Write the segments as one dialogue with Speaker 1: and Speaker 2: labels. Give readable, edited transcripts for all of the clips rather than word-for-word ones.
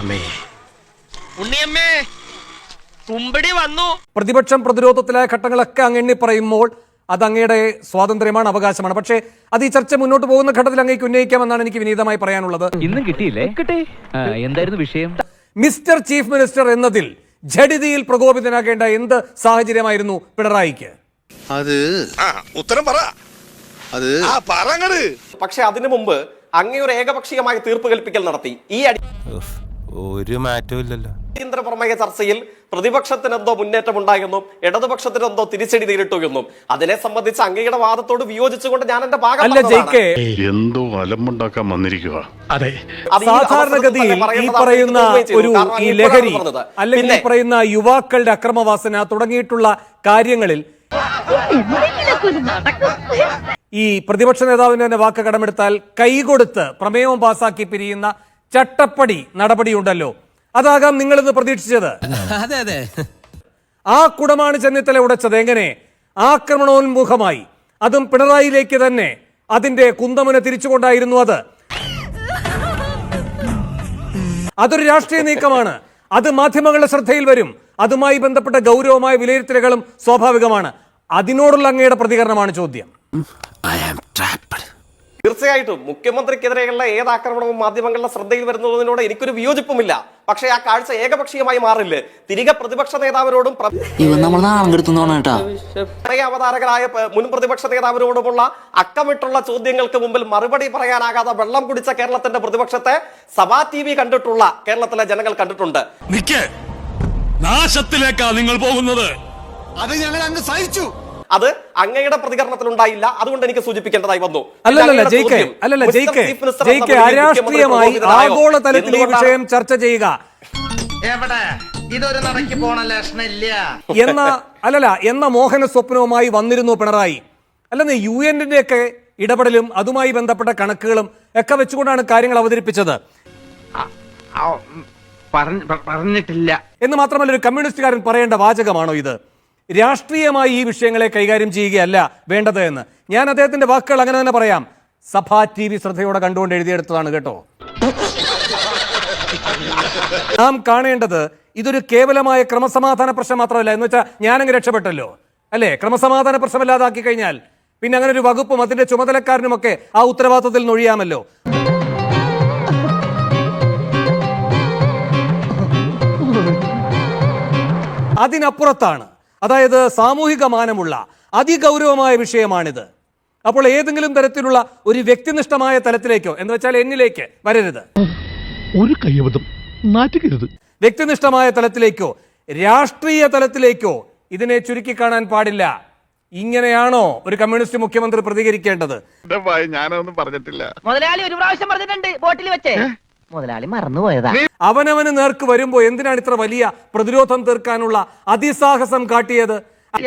Speaker 1: ഉണ്ണിയമ്മേ കുമ്പടി വന്നു.
Speaker 2: പ്രതിപക്ഷം പ്രതിരോധത്തിലായ ഘട്ടങ്ങളൊക്കെ അങ്ങ് എണ്ണി പറയുമ്പോൾ അത് അങ്ങയുടെ സ്വാതന്ത്ര്യമാണ്, അവകാശമാണ്. പക്ഷേ അത് ഈ ചർച്ച മുന്നോട്ട് പോകുന്ന ഘട്ടത്തിൽ അങ്ങേക്ക് ഉന്നയിക്കാമെന്നാണ് എനിക്ക് വിനീതമായി പറയാനുള്ളത്.
Speaker 3: ഇന്നും കിട്ടിയില്ലേ? എന്തായിരുന്നു വിഷയം?
Speaker 2: മിസ്റ്റർ ചീഫ് മിനിസ്റ്റർ എന്നതിൽ ജഡിതിയിൽ പ്രകോപിതനാകേണ്ട എന്ത് സാഹചര്യമായിരുന്നു പിണറായിക്ക്?
Speaker 4: അത് ഉത്തരം പറ. അത്
Speaker 5: പക്ഷെ അതിനു മുമ്പ് അങ്ങയൊരു ഏകപക്ഷീയമായ തീർപ്പ് കൽപ്പിക്കൽ നടത്തി. ഈ
Speaker 4: ഒരു മാറ്റവും ഇല്ലല്ലോ.
Speaker 5: അടിയന്തര പ്രമേയ ചർച്ചയിൽ പ്രതിപക്ഷത്തിന് എന്തോ മുന്നേറ്റം ഉണ്ടായെന്നും ഇടതുപക്ഷത്തിന് എന്തോ തിരിച്ചടി നേരിട്ടു എന്നും അതിനെ സംബന്ധിച്ച് അങ്ങയുടെ വാദത്തോട് വിയോജിച്ചുകൊണ്ട് ഞാൻ എന്റെ ഭാഗം
Speaker 6: എന്തോ അലമ്പുണ്ടാക്കാൻ വന്നിരിക്കുക.
Speaker 2: സാധാരണഗതിയിൽ ഈ പറയുന്ന ഈ ലഹരി അല്ലെങ്കിൽ ഈ പറയുന്ന യുവാക്കളുടെ അക്രമവാസന തുടങ്ങിയിട്ടുള്ള കാര്യങ്ങളിൽ ഈ പ്രതിപക്ഷ നേതാവിന്റെ തന്നെ വാക്ക് കടമെടുത്താൽ കൈകൊടുത്ത് പ്രമേയവും പാസാക്കി പിരിയുന്ന ചട്ടപ്പടി നടപടിയുണ്ടല്ലോ, അതാകാം നിങ്ങളിന്ന് പ്രതീക്ഷിച്ചത്. ആ കുടമാണ് ചെന്നിത്തല ഉടച്ചത്. എങ്ങനെ? ആക്രമണോന്മുഖമായി, അതും പിണറായിയിലേക്ക് തന്നെ അതിന്റെ കുന്തമുന തിരിച്ചുകൊണ്ടായിരുന്നു. അതൊരു രാഷ്ട്രീയ നീക്കമാണ്. അത് മാധ്യമങ്ങളുടെ ശ്രദ്ധയിൽ വരും. അതുമായി ബന്ധപ്പെട്ട ഗൗരവമായ വിലയിരുത്തലുകളും സ്വാഭാവികമാണ്. അതിനോടുള്ള അങ്ങയുടെ പ്രതികരണമാണ് ചോദ്യം.
Speaker 5: തീർച്ചയായിട്ടും മുഖ്യമന്ത്രിക്കെതിരെയുള്ള ഏത് ആക്രമണവും മാധ്യമങ്ങളുടെ ശ്രദ്ധയിൽ വരുന്നതിനോട് എനിക്കൊരു വിയോജിപ്പുമില്ല. പക്ഷേ ആ കാഴ്ച ഏകപക്ഷീയമായി മാറില്ല. തിരികെ പ്രതിപക്ഷ നേതാവിനോടും അവതാരകരായ മുൻ പ്രതിപക്ഷ നേതാവിനോടുമുള്ള അക്കമിട്ടുള്ള ചോദ്യങ്ങൾക്ക് മുമ്പിൽ മറുപടി പറയാനാകാതെ വെള്ളം കുടിച്ച കേരളത്തിന്റെ പ്രതിപക്ഷത്തെ സഭാ TV കണ്ടിട്ടുള്ള കേരളത്തിലെ ജനങ്ങൾ കണ്ടിട്ടുണ്ട്.
Speaker 6: നാശത്തിലേക്കാ നിങ്ങൾ പോകുന്നത്. അത് ഞങ്ങൾ അങ്ങ് സഹിച്ചു.
Speaker 5: അത് അങ്ങയുടെ പ്രതികരണത്തിലുണ്ടായില്ല. അതുകൊണ്ട് എനിക്ക് സൂചിപ്പിക്കേണ്ടതായി വന്നു.
Speaker 2: അരാഷ്ട്രീയമായി ആഗോള തലത്തിൽ ഈ വിഷയം ചർച്ച ചെയ്യുക
Speaker 1: ഇതൊരു നടക്കി പോണ ലക്ഷണില്ല
Speaker 2: എന്ന മോഹന സ്വപ്നവുമായി വന്നിരുന്നു പിണറായി. അല്ലെന്ന് UN-ന്റെ ഒക്കെ ഇടപെടലും അതുമായി ബന്ധപ്പെട്ട കണക്കുകളും ഒക്കെ വെച്ചുകൊണ്ടാണ് കാര്യങ്ങൾ അവതരിപ്പിച്ചത്.
Speaker 1: പറഞ്ഞിട്ടില്ല
Speaker 2: എന്ന് മാത്രമല്ല, ഒരു കമ്മ്യൂണിസ്റ്റുകാരൻ പറയേണ്ട വാചകമാണോ ഇത്? രാഷ്ട്രീയമായി ഈ വിഷയങ്ങളെ കൈകാര്യം ചെയ്യുകയല്ല വേണ്ടത് എന്ന് ഞാൻ അദ്ദേഹത്തിന്റെ വാക്കുകൾ അങ്ങനെ തന്നെ പറയാം. സഭാ TV ശ്രദ്ധയോടെ കണ്ടുകൊണ്ട് എഴുതിയെടുത്തതാണ് കേട്ടോ. നാം കാണേണ്ടത് ഇതൊരു കേവലമായ ക്രമസമാധാന പ്രശ്നം മാത്രമല്ല. എന്ന് വെച്ചാൽ ഞാനങ്ങ് രക്ഷപ്പെട്ടല്ലോ അല്ലേ? ക്രമസമാധാന പ്രശ്നമില്ലാതാക്കി കഴിഞ്ഞാൽ പിന്നെ അങ്ങനെ ഒരു വകുപ്പും അതിന്റെ ചുമതലക്കാരനുമൊക്കെ ആ ഉത്തരവാദിത്തത്തിൽ നൊഴിയാമല്ലോ. അതിനപ്പുറത്താണ്, അതായത് സാമൂഹിക മാനമുള്ള അതിഗൗരവമായ വിഷയമാണിത്. അപ്പോൾ ഏതെങ്കിലും തരത്തിലുള്ള ഒരു വ്യക്തിനിഷ്ഠമായ തലത്തിലേക്കോ എന്ന് വെച്ചാൽ എന്നിലേക്ക് വരരുത്,
Speaker 6: ഒരു കയ്യബദ്ധം നാറ്റുകരുത്.
Speaker 2: വ്യക്തിനിഷ്ഠമായ തലത്തിലേക്കോ രാഷ്ട്രീയ തലത്തിലേക്കോ ഇതിനെ ചുരുക്കി കാണാൻ പാടില്ല. ഇങ്ങനെയാണോ ഒരു കമ്മ്യൂണിസ്റ്റ് മുഖ്യമന്ത്രി പ്രതികരിക്കേണ്ടത്?
Speaker 6: ഞാനൊന്നും പറഞ്ഞിട്ടില്ല.
Speaker 1: മുതലാളി ഒരു പ്രാവശ്യം പറഞ്ഞിട്ടുണ്ട് ബോട്ടിൽ വെച്ചേ. മുതലാളി മറന്നുപോയതാ.
Speaker 2: അവനവന് നേർക്ക് വരുമ്പോ എന്തിനാണ് ഇത്ര വലിയ പ്രതിരോധം തീർക്കാനുള്ള അതിസാഹസം കാട്ടിയത്?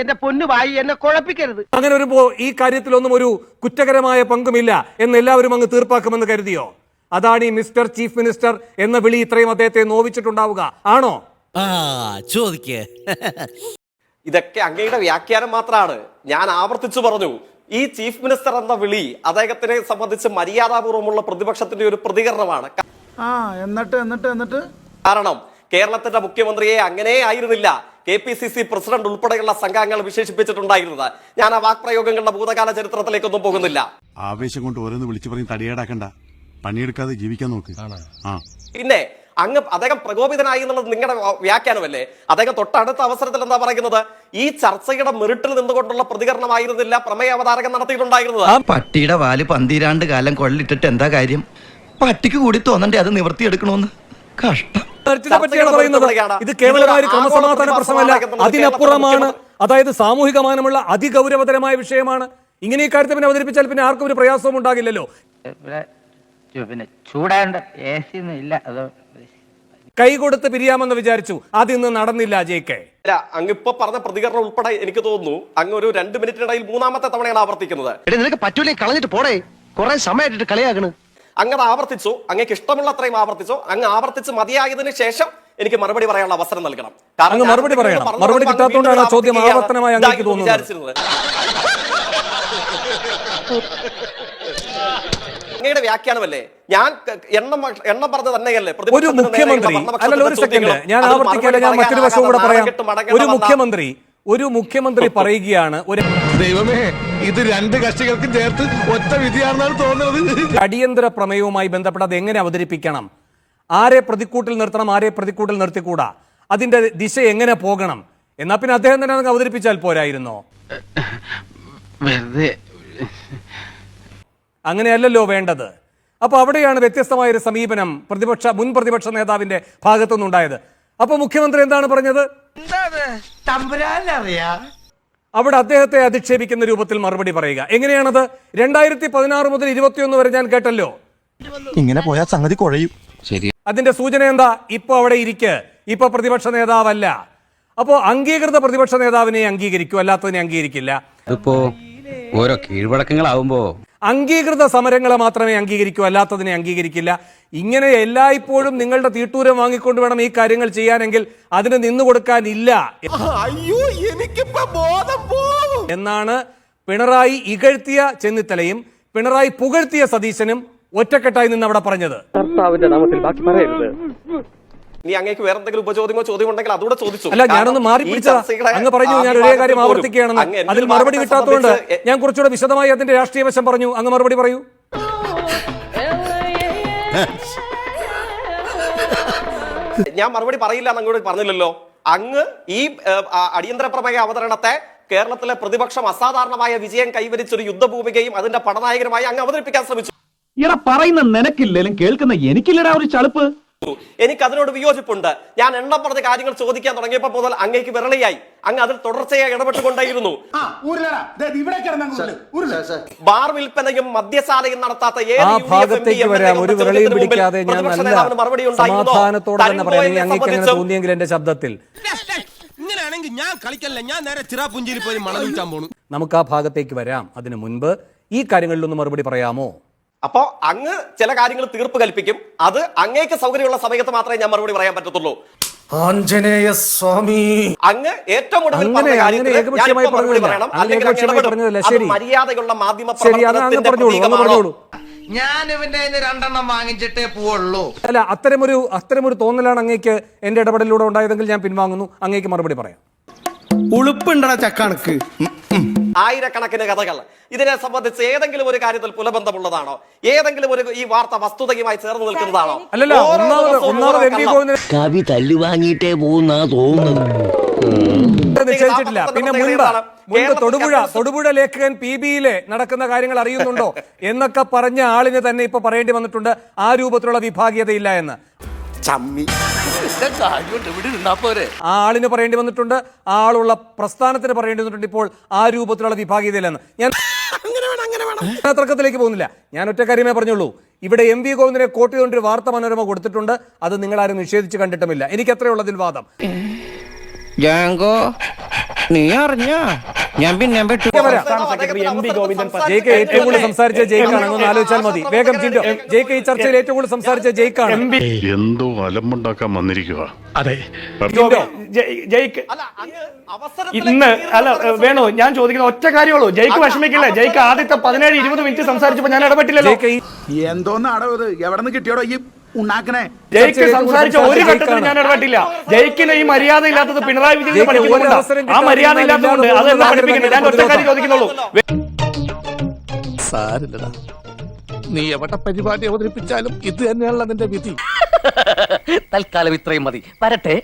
Speaker 1: എന്റെ പൊന്നുവായി എന്നെ കുഴപ്പിക്കരുത്.
Speaker 2: അങ്ങനെ വരുമ്പോ ഈ കാര്യത്തിലൊന്നും ഒരു കുറ്റകരമായ പങ്കുമില്ല എന്ന് എല്ലാവരും അങ്ങ് തീർപ്പാക്കുമെന്ന് കരുതിയോ? അതാണ് ഈ മിസ്റ്റർ ചീഫ് മിനിസ്റ്റർ എന്ന വിളി ഇത്രയും അദ്ദേഹത്തെ നോവിച്ചിട്ടുണ്ടാവുക. ആണോ?
Speaker 5: ഇതൊക്കെ അങ്ങയുടെ വ്യാഖ്യാനം മാത്രമാണ്. ഞാൻ ആവർത്തിച്ചു പറഞ്ഞു, ഈ ചീഫ് മിനിസ്റ്റർ എന്ന വിളി അദ്ദേഹത്തിനെ സംബന്ധിച്ച് മര്യാദാപൂർവ്വമുള്ള പ്രതിപക്ഷത്തിന്റെ ഒരു പ്രതികരണമാണ്.
Speaker 7: എന്നിട്ട്
Speaker 5: കാരണം കേരളത്തിന്റെ മുഖ്യമന്ത്രിയെ അങ്ങനെ ആയിരുന്നില്ല KPCC പ്രസിഡന്റ് ഉൾപ്പെടെയുള്ള സംഘങ്ങൾ വിശേഷിപ്പിച്ചിട്ടുണ്ടായിരുന്നത്. ഞാൻ ആ വാക്പ്രയോഗങ്ങളുടെ ഭൂതകാല ചരിത്രത്തിലേക്കൊന്നും പോകുന്നില്ല.
Speaker 8: ആവേശം കൊണ്ട് ഓരോന്ന് വിളിച്ചു പറഞ്ഞ് തടിയേടാക്കണ്ട, പണിയെടുക്കാതെ ജീവിക്കാൻ നോക്ക്.
Speaker 5: പിന്നെ അങ്ങ് അദ്ദേഹം പ്രകോപിതനായി എന്നുള്ളത് നിങ്ങളുടെ വ്യാഖ്യാനമല്ലേ? അദ്ദേഹം തൊട്ടടുത്ത അവസരത്തിൽ എന്താ പറയുന്നത്? ഈ ചർച്ചയുടെ മെറിറ്റിൽ നിന്നുകൊണ്ടുള്ള പ്രതികരണമായിരുന്നില്ല പ്രമേയ അവതാരകൻ നടത്തിയിട്ടുണ്ടായിരുന്നത്.
Speaker 9: പട്ടിയുടെ വാല് പന്തിരാണ്ട് കാലം കൊള്ളിട്ടിട്ട് എന്താ കാര്യം? പട്ടിക്ക് കൂടി തോന്നണ്ടേ അത് നിവർത്തിയെടുക്കണോന്ന്? കഷ്ടം.
Speaker 2: ഇത് കേവലമായ ഒരു ക്രമസമാധാന പ്രശ്നമല്ല, അതിനപ്പുറമാണ്. അതായത് സാമൂഹിക മാനമുള്ള അതിഗൗരവതരമായ വിഷയമാണ്. ഇങ്ങനെ ഈ കാര്യത്തെ പിന്നെ അവതരിപ്പിച്ചാൽ പിന്നെ ആർക്കും ഒരു പ്രയാസവും ഉണ്ടാകില്ലല്ലോ.
Speaker 1: ചൂടാണ്ട് ഇല്ല,
Speaker 2: കൈകൊടുത്ത് പിരിയാമെന്ന് വിചാരിച്ചു, അതിന്ന് നടന്നില്ല. JK
Speaker 5: അങ്ങ് ഇപ്പൊ പറഞ്ഞ പ്രതികരണം ഉൾപ്പെടെ എനിക്ക് തോന്നുന്നു അങ്ങ് ഒരു 2 മിനിറ്റിനിടയിൽ 3ാമത്തെ തവണയാണ് ആവർത്തിക്കുന്നത്.
Speaker 9: നിനക്ക് പറ്റൂലേ, കളഞ്ഞിട്ട് പോടേ, കുറെ സമയമായിട്ട് കളിയാകണ്.
Speaker 5: അങ്ങ് ആവർത്തിച്ചു, അങ്ങക്ക് ഇഷ്ടമുള്ള അത്രയും ആവർത്തിച്ചു. അങ്ങ് ആവർത്തിച്ച് മതിയായതിനു ശേഷം എനിക്ക് മറുപടി പറയാനുള്ള അവസരം നൽകണം.
Speaker 2: കാരണം മറുപടി പറയണം. മറുപടി കിട്ടാത്തതുകൊണ്ടാണ് ചോദ്യം ആവർത്തനമായി അങ്ങേക്ക് തോന്നുന്നത്.
Speaker 5: അങ്ങയുടെ വ്യാഖ്യാനമല്ലേ? ഞാൻ എണ്ണം പറഞ്ഞ തന്നെയല്ലേ
Speaker 2: ഒരു മുഖ്യമന്ത്രി അല്ലല്ലോ, ഒരു സെക്കൻഡ് ഞാൻ ആവർത്തിക്കല്ല, ഞാൻ മറ്റൊരു വശവും കൂടെ പറയാം. ഒരു മുഖ്യമന്ത്രി പറയുകയാണ്, ഒരു
Speaker 6: ദൈവമേ, ഇത് രണ്ട് കക്ഷികൾക്കും ചേർത്ത് ഒറ്റ വിധിയാണെന്നാണ് തോന്നുന്നത്.
Speaker 2: അടിയന്തര പ്രമേയവുമായി ബന്ധപ്പെട്ട് അത് എങ്ങനെ അവതരിപ്പിക്കണം, ആരെ പ്രതിക്കൂട്ടിൽ നിർത്തണം, ആരെ പ്രതിക്കൂട്ടിൽ നിർത്തിക്കൂടാ, അതിന്റെ ദിശ എങ്ങനെ പോകണം, എന്നാ പിന്നെ അദ്ദേഹം തന്നെ അങ്ങ് അവതരിപ്പിച്ചാൽ പോരായിരുന്നോ? അങ്ങനെയല്ലല്ലോ വേണ്ടത്. അപ്പൊ അവിടെയാണ് വ്യത്യസ്തമായ ഒരു സമീപനം മുൻ പ്രതിപക്ഷ നേതാവിന്റെ ഭാഗത്തുനിന്നുണ്ടായത്. അപ്പൊ മുഖ്യമന്ത്രി എന്താണ് പറഞ്ഞത്? അവിടെ അദ്ദേഹത്തെ അധിക്ഷേപിക്കുന്ന രൂപത്തിൽ മറുപടി പറയുക. എങ്ങനെയാണത്? 2016 മുതൽ 2021 വരെ ഞാൻ കേട്ടല്ലോ.
Speaker 8: ഇങ്ങനെ പോയാൽ സംഗതി കുഴയും.
Speaker 2: അതിന്റെ സൂചന എന്താ? ഇപ്പൊ അവിടെ ഇപ്പൊ പ്രതിപക്ഷ നേതാവല്ല. അപ്പോ അംഗീകൃത പ്രതിപക്ഷ നേതാവിനെ അംഗീകരിക്കും, അല്ലാത്തതിനെ അംഗീകരിക്കില്ല.
Speaker 3: അതിപ്പോ ഓരോ കീഴ്വഴക്കങ്ങളാവുമ്പോ
Speaker 2: അംഗീകൃത സമരങ്ങളെ മാത്രമേ അംഗീകരിക്കൂ, അല്ലാത്തതിനെ അംഗീകരിക്കില്ല. ഇങ്ങനെ എല്ലായ്പ്പോഴും നിങ്ങളുടെ തീട്ടൂരം വാങ്ങിക്കൊണ്ട് വേണം ഈ കാര്യങ്ങൾ ചെയ്യാനെങ്കിൽ അതിന് നിന്നുകൊടുക്കാനില്ല എന്നാണ് പിണറായി ഇകഴ്ത്തിയ ചെന്നിത്തലയും പിണറായി പുകഴ്ത്തിയ സതീശനും ഒറ്റക്കെട്ടായി നിന്ന് അവിടെ പറഞ്ഞത്.
Speaker 5: നീ അങ്ങേക്ക് വേറെ എന്തെങ്കിലും ഉപചോദ്യമോ ചോദ്യം ഉണ്ടെങ്കിൽ അതുകൂടെ ചോദിച്ചു.
Speaker 2: അല്ല, ഞാനൊന്ന് മാറി പിടിച്ചതാ. അങ്ങ് പറഞ്ഞു ഞാൻ ഒരേ കാര്യം ആവർത്തിക്കുകയാണെന്ന്. അതിൽ മറുപടി കിട്ടാത്തതുകൊണ്ട് ഞാൻ കുറച്ചുകൂടെ വിശദമായി അതിന്റെ രാഷ്ട്രീയ വശം പറഞ്ഞു. അങ്ങ് മറുപടി പറയൂ.
Speaker 5: ഞാൻ മറുപടി പറയില്ല എന്ന് അങ്ങോട്ട് പറഞ്ഞില്ലല്ലോ. അങ്ങ് ഈ അടിയന്തര പ്രമേയ അവതരണത്തെ കേരളത്തിലെ പ്രതിപക്ഷം അസാധാരണമായ വിജയം കൈവരിച്ചൊരു യുദ്ധഭൂമികയും അതിന്റെ പടനായകനുമായി അങ്ങ് അവതരിപ്പിക്കാൻ ശ്രമിച്ചു.
Speaker 3: ഇവിടെ പറയുന്ന നിനക്കില്ലേലും കേൾക്കുന്ന എനിക്കില്ലടാ ഒരു ചളുപ്പ്.
Speaker 5: എനിക്ക് അതിനോട് വിയോജിപ്പുണ്ട്. ഞാൻ എണ്ണം പറഞ്ഞ കാര്യങ്ങൾ ചോദിക്കാൻ തുടങ്ങിയപ്പോൾ മുതൽ അങ്ങേക്ക് വിരളിയായി. അങ്ങ് അതിൽ തുടർച്ചയായി ഇടപെട്ടുകൊണ്ടേയിരുന്നു. ബാർ വിൽപ്പനയും മദ്യശാലയും നടത്താത്ത മറുപടി
Speaker 2: എന്റെ ശബ്ദത്തിൽ നമുക്ക് ആ ഭാഗത്തേക്ക് വരാം. അതിനു മുൻപ് ഈ കാര്യങ്ങളിലൊന്ന് മറുപടി പറയാമോ?
Speaker 5: അപ്പോ അങ്ങ് ചില കാര്യങ്ങൾ തീർപ്പ് കൽപ്പിക്കും. അത് അങ്ങേക്ക് സൗകര്യമുള്ള സമയത്ത് മാത്രമേ ഞാൻ മറുപടി പറയാൻ പറ്റത്തുള്ളൂ.
Speaker 9: ആഞ്ജനേയ സ്വാമി,
Speaker 5: അങ്ങ് ഏറ്റവും ഒടുവിൽ പറഞ്ഞ കാര്യത്തിൽ മര്യാദയുള്ള മാധ്യമ
Speaker 9: ഞാൻ ഇവന്റെ രണ്ടെണ്ണം വാങ്ങിച്ചിട്ടേ പോവുള്ളൂ.
Speaker 2: അല്ല, അത്തരമൊരു തോന്നലാണ് അങ്ങേക്ക് എന്റെ ഇടപെടലിലൂടെ ഉണ്ടായതെങ്കിൽ ഞാൻ പിൻവാങ്ങുന്നു. അങ്ങേക്ക് മറുപടി പറയാം.
Speaker 7: ഉളുപ്പുണ്ടടാ ചക്കണക്ക്.
Speaker 5: ആയിരക്കണക്കിന് കഥകൾ ഇതിനെ സംബന്ധിച്ച് ഏതെങ്കിലും ഒരു കാര്യത്തിൽ പുലബന്ധമുള്ളതാണോ? ഏതെങ്കിലും ഒരു ഈ വാർത്ത വസ്തുതയുമായി ചേർന്ന് നിൽക്കുന്നതാണോ?
Speaker 2: അല്ലല്ലോ,
Speaker 10: കവി തല്ലു വാങ്ങിയിട്ടേ പോകുന്ന തോന്നുന്നത്.
Speaker 2: നിശ്ചയിച്ചിട്ടില്ല. പിന്നെ മുൻപ് തൊടുപുഴ ലേഖകൻ PB-യിലെ നടക്കുന്ന കാര്യങ്ങൾ അറിയുന്നുണ്ടോ എന്നൊക്കെ പറഞ്ഞ ആളിന് തന്നെ ഇപ്പൊ പറയേണ്ടി വന്നിട്ടുണ്ട് ആ രൂപത്തിലുള്ള വിഭാഗീയതയില്ല എന്ന്. ആ ആളിന് പറയേണ്ടി വന്നിട്ടുണ്ട്, ആ ആളുള്ള പ്രസ്ഥാനത്തിന് പറയേണ്ടി വന്നിട്ടുണ്ട് ഇപ്പോൾ ആ രൂപത്തിലുള്ള വിഭാഗീയതയില്ലെന്ന്. ഞാൻ തർക്കത്തിലേക്ക് പോകുന്നില്ല. ഞാൻ ഒറ്റ കാര്യമേ പറഞ്ഞുള്ളൂ. ഇവിടെ MV ഗോവിന്ദനെ കോട്ട് ചെയ്തുകൊണ്ടൊരു വാർത്ത മനോരമ കൊടുത്തിട്ടുണ്ട്. അത് നിങ്ങളാരും നിഷേധിച്ച് കണ്ടിട്ടുമില്ല. എനിക്ക് അത്രയുള്ളതിൽ വാദം.
Speaker 10: നീ അറിഞ്ഞ ഞാൻ പിന്നെ
Speaker 2: MV ഗോവിന്ദൻ ഏറ്റവും കൂടുതൽ സംസാരിച്ച ജയിക്കാണ്. ഒന്ന് ആലോചിച്ചാൽ മതി. വേഗം ചിന്തോ. ജയിക്ക് ഈ ചർച്ചയിൽ ഏറ്റവും കൂടുതൽ സംസാരിച്ച ജയിക്കാണ്.
Speaker 8: എന്തോ അലമ്പുണ്ടാക്കാൻ വന്നിരിക്കുക.
Speaker 11: അതെ, ജയിക്ക് ഇന്ന് അല്ല വേണോ? ഞാൻ ചോദിക്കുന്ന ഒറ്റ കാര്യമുള്ളൂ. ജയിക്ക് വിഷമിക്കില്ല. ജയിക്ക് ആദ്യത്തെ 17-20 മിനിറ്റ് സംസാരിച്ചപ്പോ ഞാൻ ഇടപെട്ടില്ലല്ലോ.
Speaker 7: എന്തോന്ന് അടവ് എവിടെ നിന്ന് കിട്ടിയോടോ ഈ ഉണ്ടാക്കണേ?
Speaker 11: ജയിക്ക് സംസാരിച്ച ഒരു ഘട്ടത്തിൽ ഞാൻ ഇടപെട്ടില്ല. ജയിക്കിന് ഈ മര്യാദ ഇല്ലാത്തത് പിണറായി വിജയൻ പഠിക്കുന്നുണ്ട്. ആ മര്യാദ ഇല്ലാത്തതുകൊണ്ട് അത് എന്താ പഠിപ്പിക്കുന്നത്? ഞാൻ ഒറ്റ കാര്യം ചോദിക്കുന്നുള്ളൂ.
Speaker 6: സാരില്ലടാ, നീ എവിടെ പരിപാടി അവതരിപ്പിച്ചാലും ഇത് തന്നെയാണല്ലോ നിന്റെ വിധി.
Speaker 10: തൽക്കാലം ഇത്രയും മതി. വരട്ടെ.